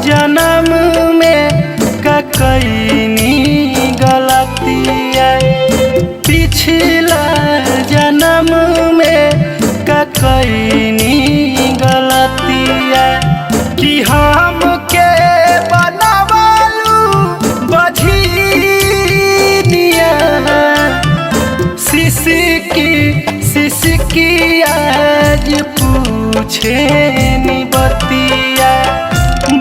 जन्म में का कईनी गलतिया, पिछला जन्म में का कईनी गलतिया कि हम के बनावलू बझिनिया। सिसकी आज पूछे नी बतिया,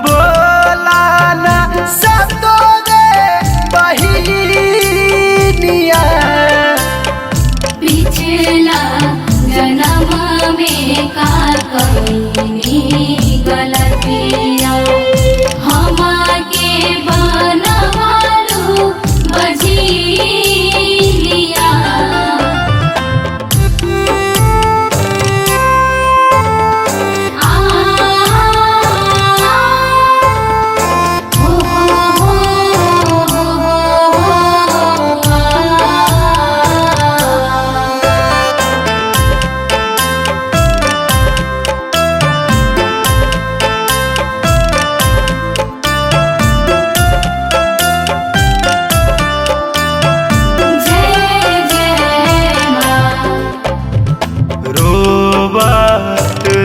बोला ना सतो रे बहिनिया। पिछला जन्म में का कईनी गलतिया, हमके बनवालू बझिनिया।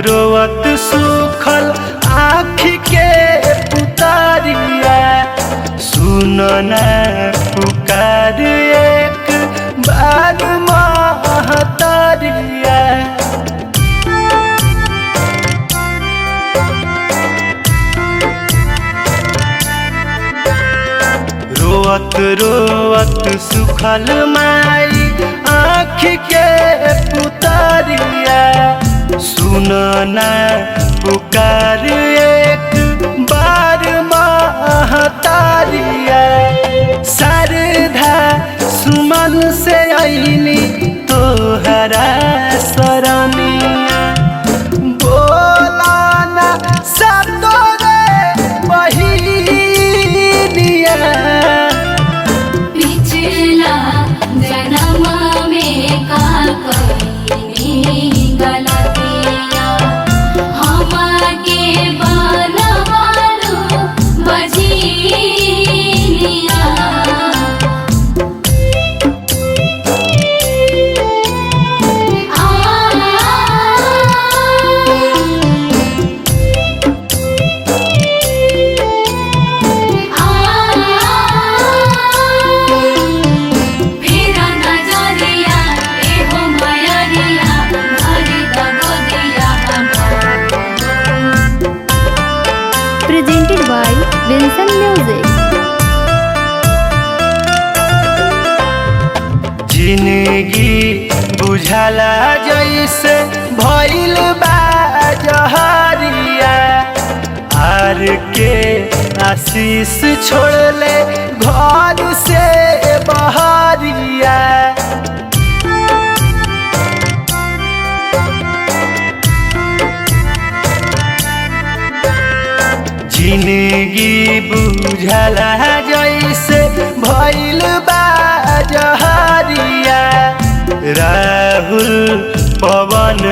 रोवत सुखल आँख के पुतारिया, सुनना पुकार एक बार महतारिया। रोवत रोवत सुखल माई आँख के पुतारिया, सुनना पुकार एक बार महतारिया। शारदा सुमन से आईनी तोहरा सरनिया, बोला ना सतो रे बहिनिया। पिछला जन्म में का कईनी गलतिया, हमके बनवालू बझिनिया। Presented by Vincent Music. जिंदगी बुझाला जैसे भइल बा जहरिया, आर के आशीष छोड़ले घर से बहरिया। जिंदगी बुझला जैसे भइल बा जहरिया, राहुल पवन